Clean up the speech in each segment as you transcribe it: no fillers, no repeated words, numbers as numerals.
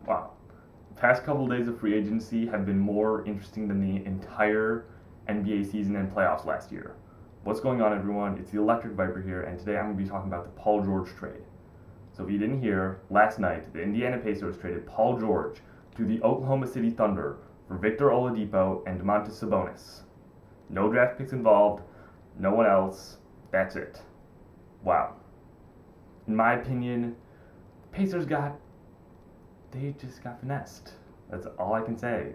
Wow. The past couple days of free agency have been more interesting than the entire NBA season and playoffs last year. What's going on, everyone? It's the Electric VyPr here, and today I'm going to be talking about the Paul George trade. So if you didn't hear, last night the Indiana Pacers traded Paul George to the Oklahoma City Thunder for Victor Oladipo and Domantas Sabonis. No draft picks involved, no one else, that's it. Wow. In my opinion, Pacers just got finessed. That's all I can say.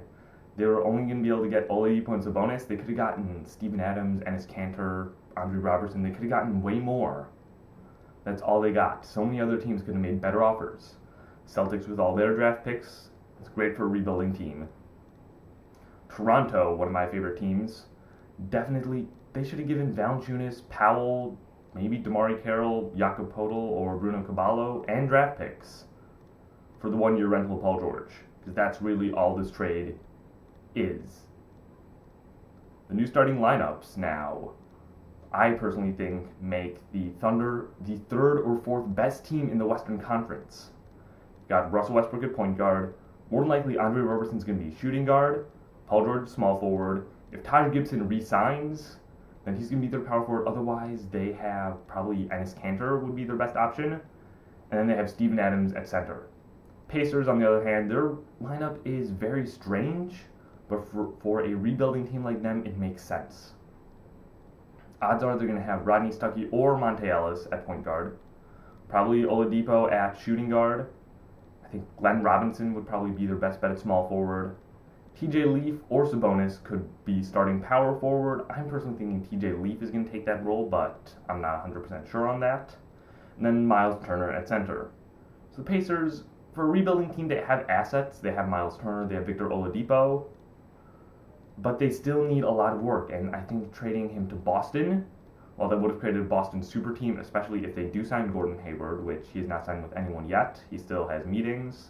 They were only going to be able to get Oladipo and Sabonis. They could have gotten Steven Adams, Enes Kanter, Andre Robertson. They could have gotten way more. That's all they got. So many other teams could have made better offers. Celtics with all their draft picks. It's great for a rebuilding team. Toronto, one of my favorite teams, definitely they should have given Valanciunas, Powell, maybe DeMarre Carroll, Jakob Poeltl, or Bruno Caballo, and draft picks for the one-year rental of Paul George, because that's really all this trade is. The new starting lineups now, I personally think, make the Thunder the third or fourth best team in the Western Conference. Got Russell Westbrook at point guard. More than likely, Andre Robertson's going to be shooting guard. Paul George, small forward. If Taj Gibson re-signs, then he's going to be their power forward. Otherwise, they have probably Enes Kanter would be their best option. And then they have Steven Adams at center. Pacers, on the other hand, their lineup is very strange, but for a rebuilding team like them, it makes sense. Odds are they're going to have Rodney Stuckey or Monte Ellis at point guard. Probably Oladipo at shooting guard. I think Glenn Robinson would probably be their best bet at small forward. TJ Leaf or Sabonis could be starting power forward. I'm personally thinking TJ Leaf is going to take that role, but I'm not 100% sure on that. And then Miles Turner at center. So the Pacers, for a rebuilding team, they have assets. They have Miles Turner, they have Victor Oladipo, but they still need a lot of work. And I think trading him to Boston, well, that would have created a Boston super team, especially if they do sign Gordon Hayward, which he has not signed with anyone yet. He still has meetings.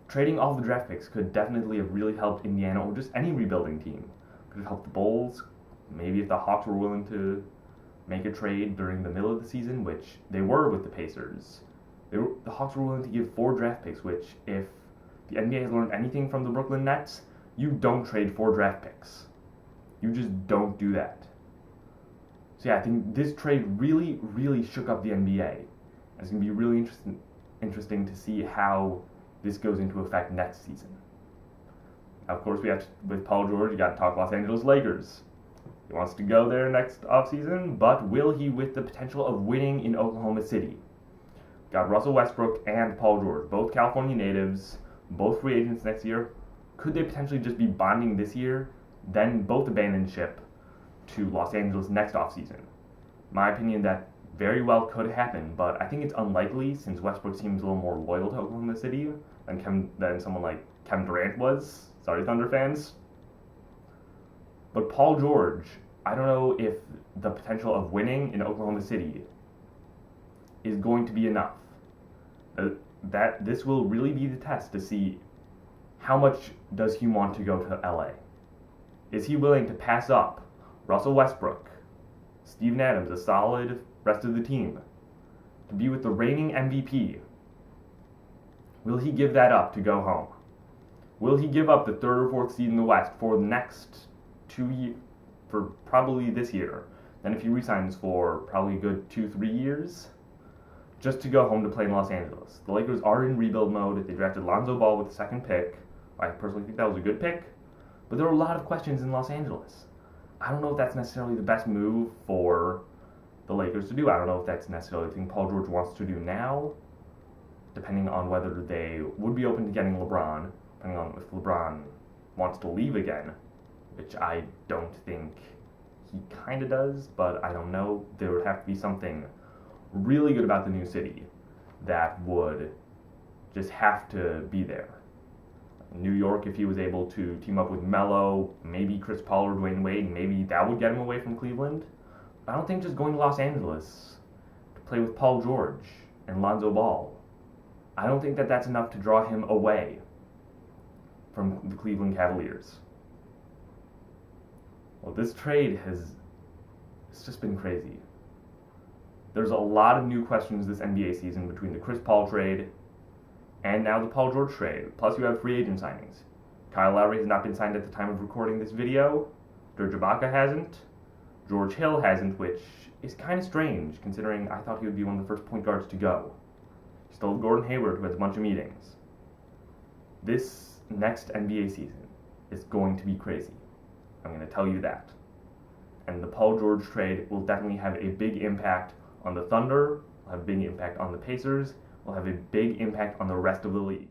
Trading all the draft picks could definitely have really helped Indiana or just any rebuilding team. Could have helped the Bulls. Maybe if the Hawks were willing to make a trade during the middle of the season, which they were with the Pacers. The Hawks were willing to give 4 draft picks, which, if the NBA has learned anything from the Brooklyn Nets, you don't trade 4 draft picks. You just don't do that. So yeah, I think this trade really, really shook up the NBA. It's going to be really interesting to see how this goes into effect next season. Now, of course, with Paul George, you got to talk Los Angeles Lakers. He wants to go there next offseason, but will he with the potential of winning in Oklahoma City? Got Russell Westbrook and Paul George, both California natives, both free agents next year. Could they potentially just be bonding this year, then both abandon ship to Los Angeles next offseason? My opinion, that very well could happen, but I think it's unlikely since Westbrook seems a little more loyal to Oklahoma City than someone like Kevin Durant was. Sorry, Thunder fans. But Paul George, I don't know if the potential of winning in Oklahoma City is going to be enough. That this will really be the test to see how much does he want to go to LA. Is he willing to pass up Russell Westbrook, Steven Adams, a solid rest of the team, to be with the reigning MVP? Will he give that up to go home? Will he give up the 3rd or 4th seed in the West for the next 2 years, for probably this year? Then if he resigns for probably a good 2-3 years, just to go home to play in Los Angeles. The Lakers are in rebuild mode. They drafted Lonzo Ball with the 2nd pick. I personally think that was a good pick, but there were a lot of questions in Los Angeles. I don't know if that's necessarily the best move for the Lakers to do. I don't know if that's necessarily the thing Paul George wants to do now, depending on whether they would be open to getting LeBron, depending on if LeBron wants to leave again, which I don't think he kind of does, but I don't know. There would have to be something really good about the new city that would just have to be there. New York, if he was able to team up with Melo, maybe Chris Paul or Dwayne Wade, maybe that would get him away from Cleveland. I don't think just going to Los Angeles to play with Paul George and Lonzo Ball, I don't think that's enough to draw him away from the Cleveland Cavaliers. Well, this trade it's just been crazy. There's a lot of new questions this NBA season between the Chris Paul trade And now the Paul George trade. Plus you have free agent signings. Kyle Lowry has not been signed at the time of recording this video. Serge Ibaka hasn't. George Hill hasn't, which is kind of strange considering I thought he would be one of the first point guards to go. Still have Gordon Hayward, who has a bunch of meetings. This next NBA season is going to be crazy. I'm going to tell you that. And the Paul George trade will definitely have a big impact on the Thunder, will have a big impact on the Pacers, will have a big impact on the rest of the league.